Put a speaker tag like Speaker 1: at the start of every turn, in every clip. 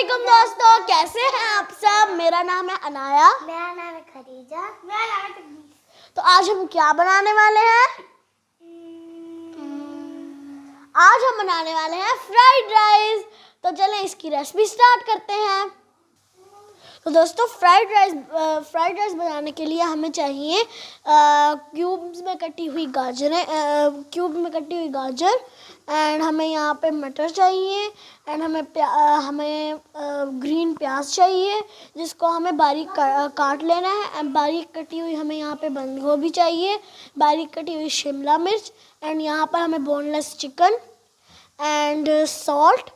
Speaker 1: अस्सलामुअलैकुम दोस्तों, कैसे हैं आप सब। मेरा नाम है अनाया।
Speaker 2: मेरा नाम है खदीजा। मेरा नाम है तकनीस।
Speaker 1: तो आज हम क्या बनाने वाले हैं? आज हम बनाने वाले हैं फ्राइड राइस। तो चलें इसकी रेसिपी स्टार्ट करते हैं। तो दोस्तों फ्राइड राइस बनाने के लिए हमें चाहिए क्यूब्स में कटी हुई गाजर एंड हमें यहाँ पे मटर चाहिए एंड हमें ग्रीन प्याज चाहिए जिसको हमें बारीक काट लेना है एंड बारीक कटी हुई हमें यहाँ पे बंद गोभी चाहिए, बारीक कटी हुई शिमला मिर्च एंड यहाँ पर हमें boneless chicken and salt,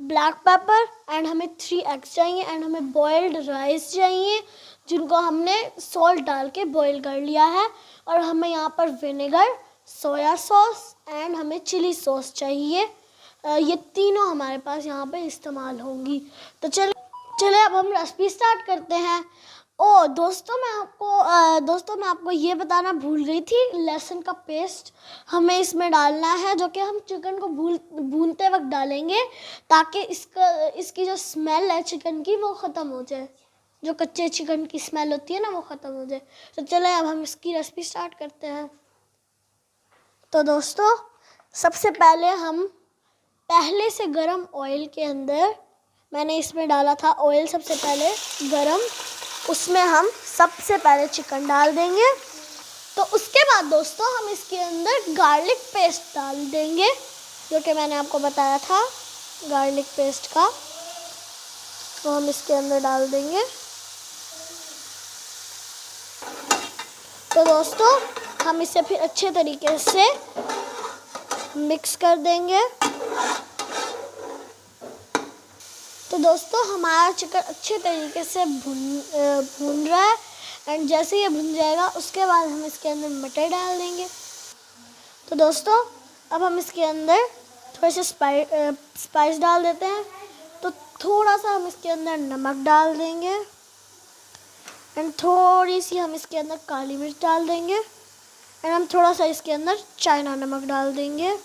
Speaker 1: black pepper and हमें 3 एग्स चाहिए एंड हमें बॉइल्ड राइस चाहिए जिनको हमने सॉल्ट डाल के बॉईल कर लिया है और हमें यहाँ पर विनेगर, सोया सॉस एंड हमें चिली सॉस चाहिए। ये तीनों हमारे पास यहाँ पे इस्तेमाल होंगी। तो चले अब हम रेसिपी स्टार्ट करते हैं। दोस्तों मैं आपको ये बताना भूल गई थी, लहसुन का पेस्ट हमें इसमें डालना है जो कि हम चिकन को भूनते वक्त डालेंगे ताकि इसकी जो स्मेल है चिकन की वो ख़त्म हो जाए, जो कच्चे चिकन की स्मेल होती है ना वो ख़त्म हो जाए। तो चले अब हम इसकी रेसिपी स्टार्ट करते हैं। तो दोस्तों सबसे पहले हम पहले से गरम ऑयल के अंदर मैंने इसमें डाला था ऑयल सबसे पहले गरम, उसमें हम सबसे पहले चिकन डाल देंगे। तो उसके बाद दोस्तों हम इसके अंदर गार्लिक पेस्ट डाल देंगे जो कि मैंने आपको बताया था गार्लिक पेस्ट का, तो हम इसके अंदर डाल देंगे। तो दोस्तों हम इसे फिर अच्छे तरीके से मिक्स कर देंगे। तो दोस्तों हमारा चिकन अच्छे तरीके से भून रहा है एंड जैसे ये भुन जाएगा उसके बाद हम इसके अंदर मटर डाल देंगे। तो दोस्तों अब हम इसके अंदर थोड़े से स्पाइस डाल देते हैं। तो थोड़ा सा हम इसके अंदर नमक डाल देंगे एंड थोड़ी सी हम इसके अंदर काली मिर्च डाल देंगे एंड हम थोड़ा सा इसके अंदर चाइना नमक डाल देंगे।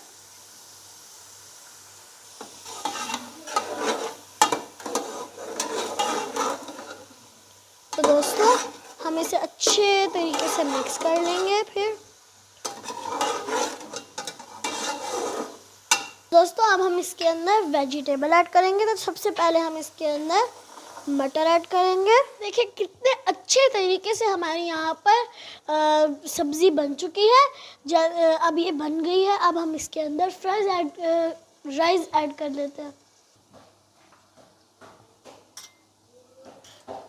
Speaker 1: तो दोस्तों हम इसे अच्छे तरीके से मिक्स कर लेंगे। फिर दोस्तों अब हम इसके अंदर वेजिटेबल ऐड करेंगे। तो सबसे पहले हम इसके अंदर मटर ऐड करेंगे। देखिए कितने अच्छे तरीके से हमारे यहाँ पर सब्ज़ी बन चुकी है। अब ये बन गई है। अब हम इसके अंदर राइस ऐड कर देते हैं।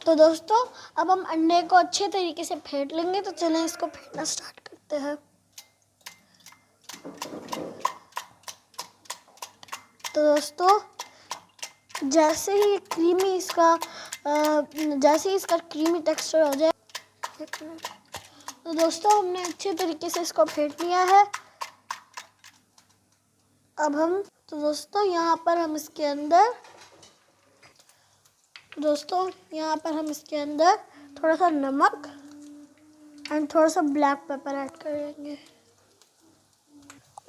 Speaker 1: तो दोस्तों अब हम अंडे को अच्छे तरीके से फेंट लेंगे। तो चलें इसको फेंटना स्टार्ट करते हैं। तो दोस्तों जैसे ही इसका क्रीमी टेक्सचर हो जाए, तो दोस्तों हमने अच्छे तरीके से इसको फेंट लिया है। तो दोस्तों यहाँ पर हम इसके अंदर थोड़ा सा नमक एंड थोड़ा सा ब्लैक पेपर ऐड करेंगे।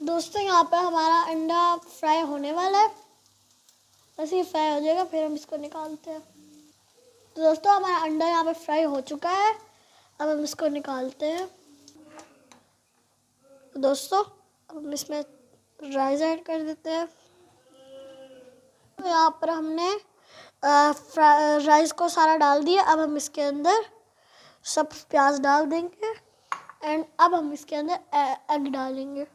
Speaker 1: दोस्तों यहाँ पर हमारा अंडा फ्राई होने वाला है। बस ये फ्राई हो जाएगा फिर हम इसको निकालते हैं। तो दोस्तों हमारा अंडा यहाँ पे फ्राई हो चुका है। अब हम इसको निकालते हैं। तो दोस्तों अब हम इसमें राइस ऐड कर देते हैं। तो यहाँ पर हमने राइस को सारा डाल दिया। अब हम इसके अंदर सब प्याज डाल देंगे एंड अब हम इसके अंदर एग डालेंगे।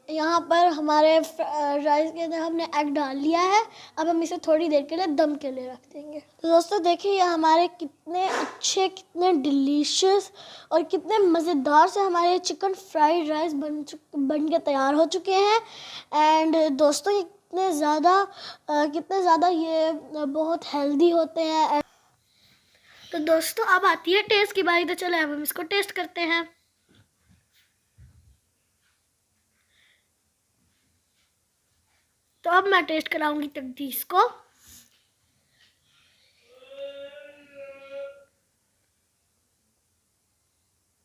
Speaker 1: यहाँ पर हमारे राइस के अंदर हमने एग डाल लिया है। अब हम इसे थोड़ी देर के लिए दम के लिए रख देंगे। तो दोस्तों देखिए ये हमारे कितने अच्छे, कितने डिलीशियस और कितने मज़ेदार से हमारे चिकन फ्राइड राइस बन के तैयार हो चुके हैं। एंड दोस्तों ये कितने ज़्यादा ये बहुत हेल्दी होते हैं। तो दोस्तों अब आती है टेस्ट की बारी। तो चलो अब हम इसको टेस्ट करते हैं। तो अब मैं टेस्ट कराऊंगी तकदीस को।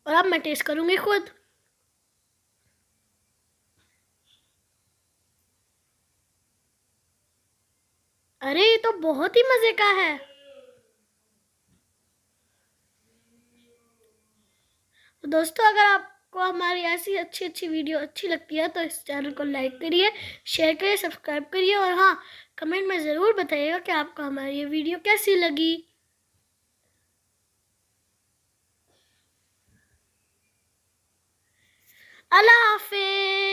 Speaker 1: और अब मैं टेस्ट करूंगी खुद। अरे ये तो बहुत ही मजे का है। तो दोस्तों, अगर आपको हमारी ऐसी अच्छी अच्छी वीडियो अच्छी लगती है तो इस चैनल को लाइक करिए, शेयर करिए, सब्सक्राइब करिए और हाँ, कमेंट में ज़रूर बताइएगा कि आपको हमारी ये वीडियो कैसी लगी। अल्लाह हाफिज़।